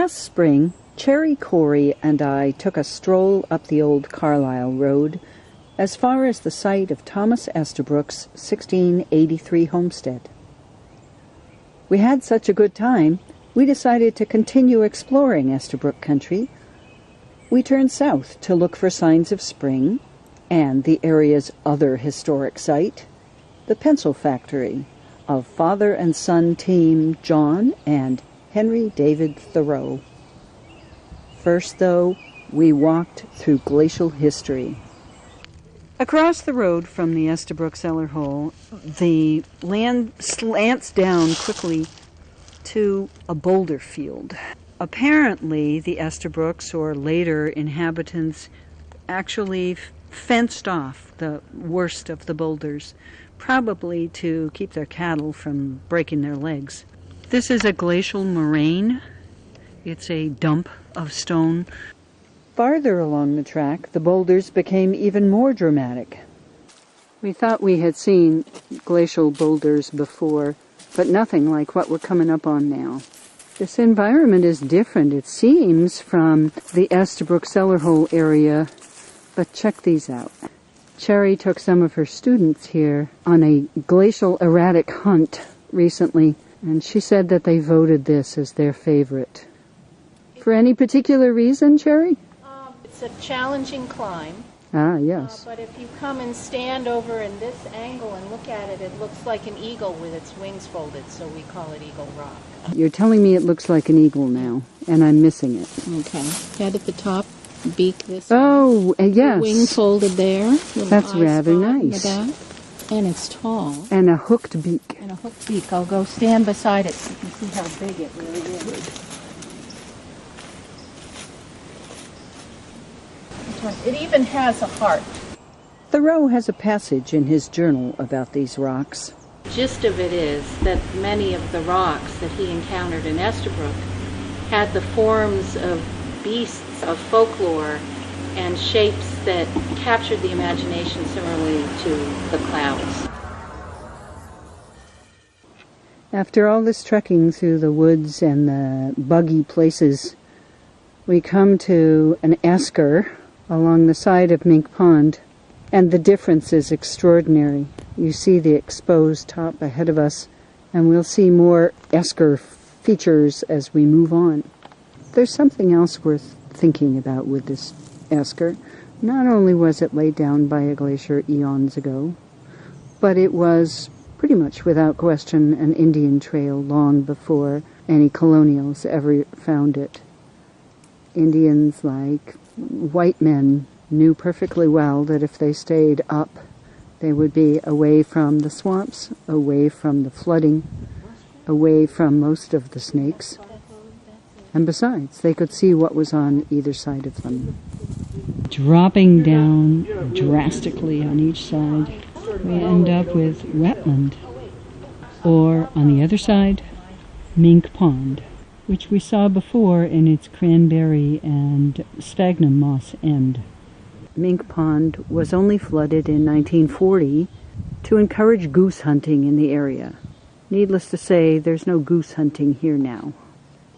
Last spring, Cherry, Corey, and I took a stroll up the old Carlisle Road as far as the site of Thomas Estabrook's 1683 homestead. We had such a good time, we decided to continue exploring Estabrook country. We turned south to look for signs of spring and the area's other historic site, the pencil factory of father and son team John and Henry David Thoreau. First, though, we walked through glacial history. Across the road from the Estabrook cellar hole, the land slants down quickly to a boulder field. Apparently, the Estabrooks, or later inhabitants, actually fenced off the worst of the boulders, probably to keep their cattle from breaking their legs. This is a glacial moraine. It's a dump of stone. Farther along the track, the boulders became even more dramatic. We thought we had seen glacial boulders before, but nothing like what we're coming up on now. This environment is different, it seems, from the Estabrook cellar hole area, but check these out. Cherry took some of her students here on a glacial erratic hunt recently, and she said that they voted this as their favorite. For any particular reason, Cherry? It's a challenging climb. Ah, yes. But if you come and stand over in this angle and look at it, it looks like an eagle with its wings folded, so we call it Eagle Rock. You're telling me it looks like an eagle now, and I'm missing it. Okay. Head at the top, beak this Oh, yes. Wing folded there. That's rather nice. In the back. And it's tall. And a hooked beak. And a hooked beak. I'll go stand beside it so you can see how big it really is. It even has a heart. Thoreau has a passage in his journal about these rocks. The gist of it is that many of the rocks that he encountered in Estabrook had the forms of beasts of folklore and shapes that captured the imagination similarly to the clouds. After all this trekking through the woods and the buggy places, we come to an esker along the side of Mink Pond, and the difference is extraordinary. You see the exposed top ahead of us, and we'll see more esker features as we move on. There's something else worth thinking about with this esker. Not only was it laid down by a glacier eons ago, but it was pretty much without question an Indian trail long before any colonials ever found it. Indians, like white men, knew perfectly well that if they stayed up, they would be away from the swamps, away from the flooding, away from most of the snakes. And besides, they could see what was on either side of them. Dropping down drastically on each side, we end up with wetland. Or, on the other side, Mink Pond, which we saw before in its cranberry and sphagnum moss end. Mink Pond was only flooded in 1940 to encourage goose hunting in the area. Needless to say, there's no goose hunting here now.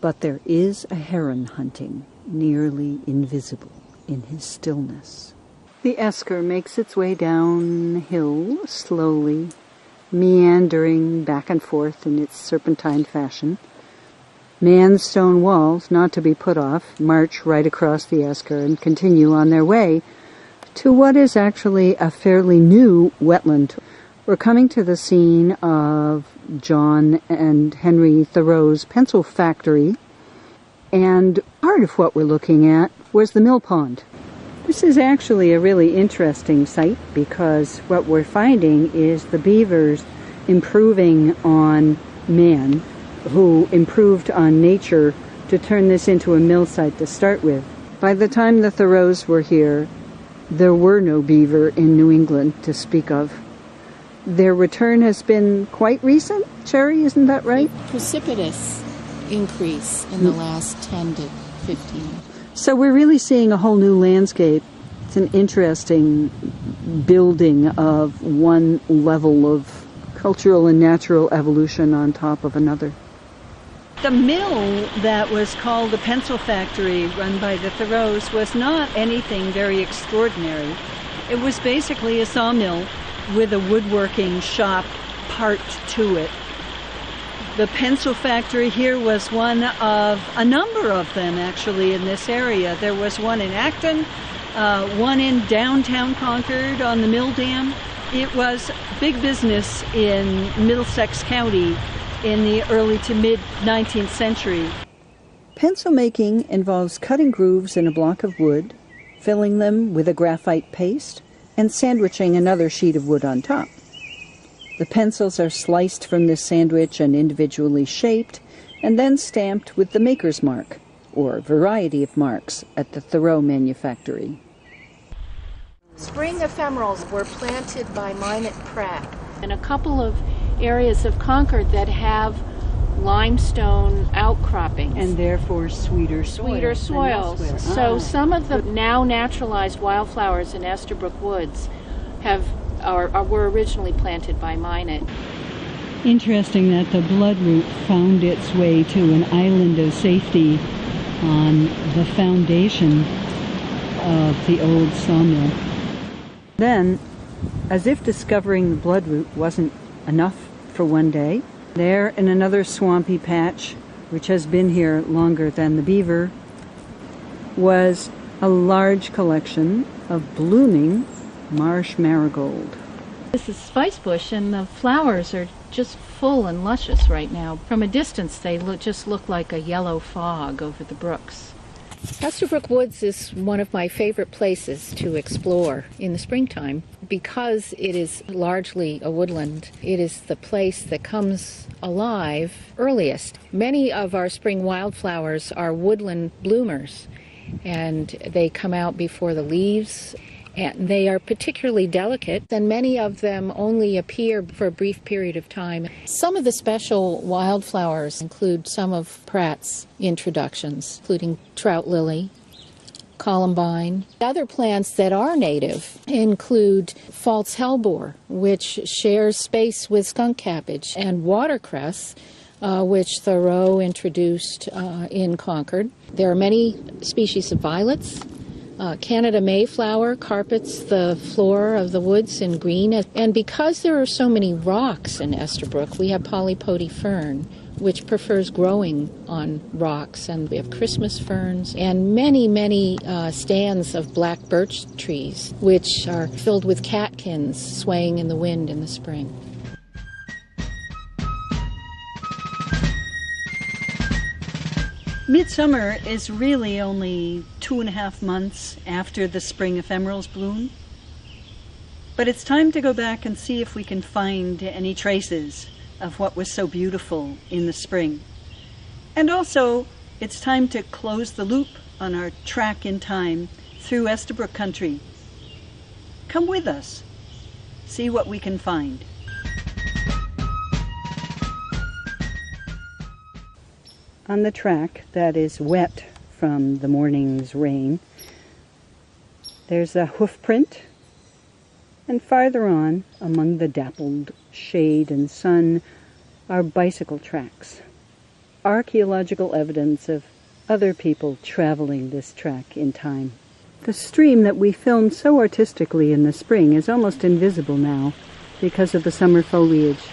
But there is a heron hunting, nearly invisible in his stillness. The esker makes its way downhill slowly, meandering back and forth in its serpentine fashion. Man's stone walls, not to be put off, march right across the esker and continue on their way to what is actually a fairly new wetland. We're coming to the scene of John and Henry Thoreau's pencil factory, and part of what we're looking at was the mill pond. This is actually a really interesting site because what we're finding is the beavers improving on man, who improved on nature to turn this into a mill site to start with. By the time the Thoreaus were here, there were no beaver in New England to speak of. Their return has been quite recent, Cherry, isn't that right? A precipitous increase in the last 10 to 15. So we're really seeing a whole new landscape. It's an interesting building of one level of cultural and natural evolution on top of another. The mill that was called the pencil factory, run by the Thoreaus, was not anything very extraordinary. It was basically a sawmill with a woodworking shop part to it. The pencil factory here was one of a number of them actually in this area. There was one in Acton, one in downtown Concord on the mill dam. It was big business in Middlesex County in the early to mid 19th century. Pencil making involves cutting grooves in a block of wood, filling them with a graphite paste, and sandwiching another sheet of wood on top. The pencils are sliced from this sandwich and individually shaped, and then stamped with the maker's mark, or a variety of marks, at the Thoreau manufactory. Spring ephemerals were planted by Minot Pratt. And a couple of areas of Concord that have limestone outcroppings. And therefore sweeter soils. So some of the now naturalized wildflowers in Estabrook Woods were originally planted by Minot. Interesting that the bloodroot found its way to an island of safety on the foundation of the old sawmill. Then, as if discovering the bloodroot wasn't enough for one day, there in another swampy patch, which has been here longer than the beaver, was a large collection of blooming marsh marigold. This is spicebush, and the flowers are just full and luscious right now. From a distance, they just look like a yellow fog over the brooks. Estabrook Woods is one of my favorite places to explore in the springtime because it is largely a woodland. It is the place that comes alive earliest. Many of our spring wildflowers are woodland bloomers, and they come out before the leaves. And they are particularly delicate, and many of them only appear for a brief period of time. Some of the special wildflowers include some of Pratt's introductions, including trout lily, columbine. Other plants that are native include false hellebore, which shares space with skunk cabbage, and watercress, which Thoreau introduced in Concord. There are many species of violets. Canada mayflower carpets the floor of the woods in green. And because there are so many rocks in Estabrook, we have polypody fern, which prefers growing on rocks. And we have Christmas ferns and many, many stands of black birch trees, which are filled with catkins swaying in the wind in the spring. Midsummer is really only 2.5 months after the spring ephemerals bloom. But it's time to go back and see if we can find any traces of what was so beautiful in the spring. And also, it's time to close the loop on our track in time through Estabrook country. Come with us. See what we can find. On the track that is wet from the morning's rain, there's a hoof print, and farther on, among the dappled shade and sun, are bicycle tracks. Archaeological evidence of other people traveling this track in time. The stream that we filmed so artistically in the spring is almost invisible now because of the summer foliage.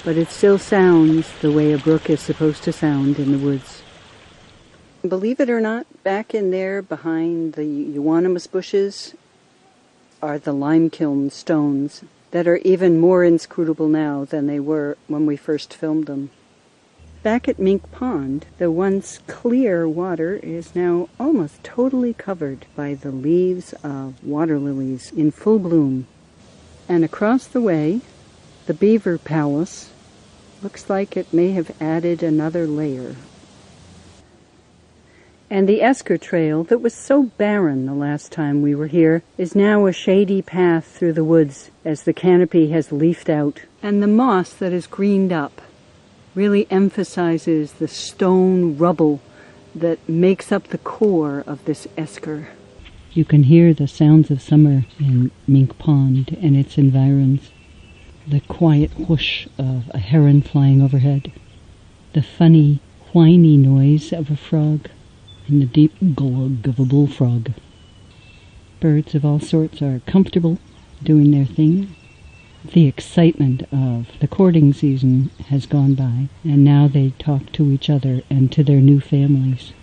But it still sounds the way a brook is supposed to sound in the woods. Believe it or not, back in there behind the euonymus bushes are the lime kiln stones that are even more inscrutable now than they were when we first filmed them. Back at Mink Pond, the once clear water is now almost totally covered by the leaves of water lilies in full bloom. And across the way, the Beaver Palace looks like it may have added another layer. And the Esker Trail, that was so barren the last time we were here, is now a shady path through the woods as the canopy has leafed out. And the moss that is greened up really emphasizes the stone rubble that makes up the core of this esker. You can hear the sounds of summer in Mink Pond and its environs. The quiet whoosh of a heron flying overhead, the funny whiny noise of a frog and the deep glug of a bullfrog. Birds of all sorts are comfortable doing their thing. The excitement of the courting season has gone by, and now they talk to each other and to their new families.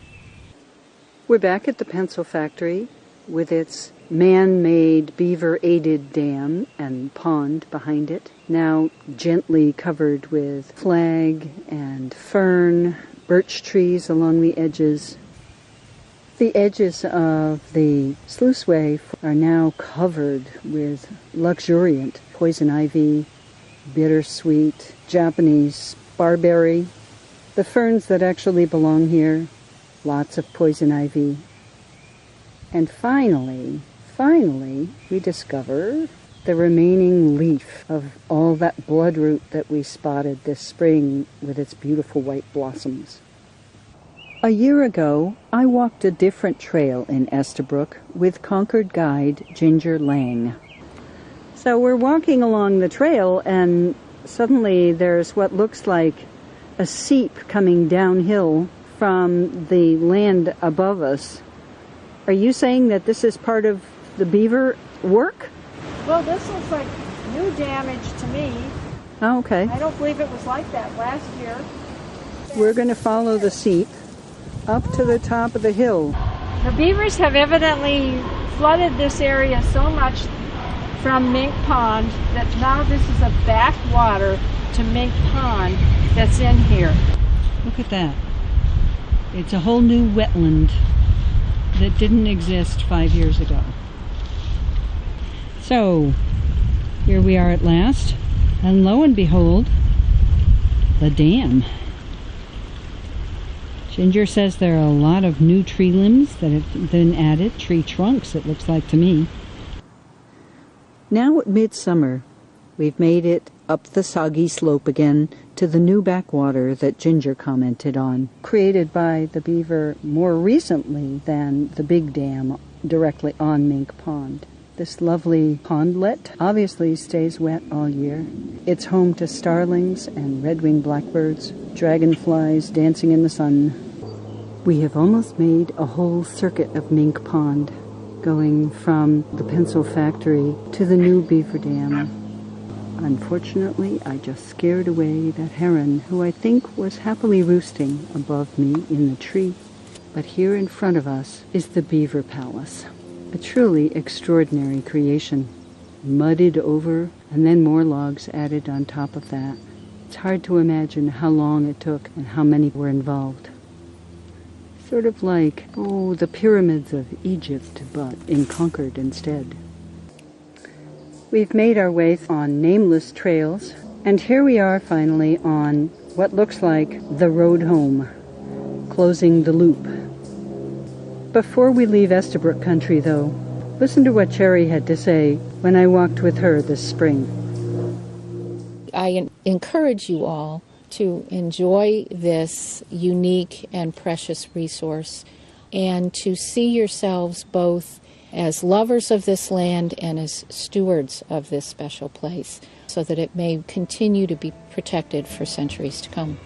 We're back at the pencil factory with its man-made beaver-aided dam and pond behind it, now gently covered with flag and fern, birch trees along the edges. The edges of the sluiceway are now covered with luxuriant poison ivy, bittersweet, Japanese barberry, the ferns that actually belong here, lots of poison ivy. And finally, we discover the remaining leaf of all that bloodroot that we spotted this spring with its beautiful white blossoms. A year ago, I walked a different trail in Estabrook with Concord guide Ginger Lang. So we're walking along the trail, and suddenly there's what looks like a seep coming downhill from the land above us. Are you saying that this is part of the beaver work? Well, this looks like new damage to me. Oh, okay. I don't believe it was like that last year. We're going to follow the seep up to the top of the hill. The beavers have evidently flooded this area so much from Mink Pond that now this is a backwater to Mink Pond that's in here. Look at that. It's a whole new wetland that didn't exist 5 years ago. So, here we are at last, and lo and behold, the dam. Ginger says there are a lot of new tree limbs that have been added, tree trunks it looks like to me. Now at midsummer, we've made it up the soggy slope again to the new backwater that Ginger commented on, created by the beaver more recently than the big dam directly on Mink Pond. This lovely pondlet obviously stays wet all year. It's home to starlings and red-winged blackbirds, dragonflies dancing in the sun. We have almost made a whole circuit of Mink Pond, going from the pencil factory to the new beaver dam. Unfortunately, I just scared away that heron, who I think was happily roosting above me in the tree. But here in front of us is the Beaver Palace, a truly extraordinary creation. Mudded over, and then more logs added on top of that. It's hard to imagine how long it took and how many were involved. Sort of like, the pyramids of Egypt, but in Concord instead. We've made our way on nameless trails, and here we are finally on what looks like the road home, closing the loop. Before we leave Estabrook country, though, listen to what Cherry had to say when I walked with her this spring. I encourage you all to enjoy this unique and precious resource and to see yourselves both as lovers of this land and as stewards of this special place so that it may continue to be protected for centuries to come.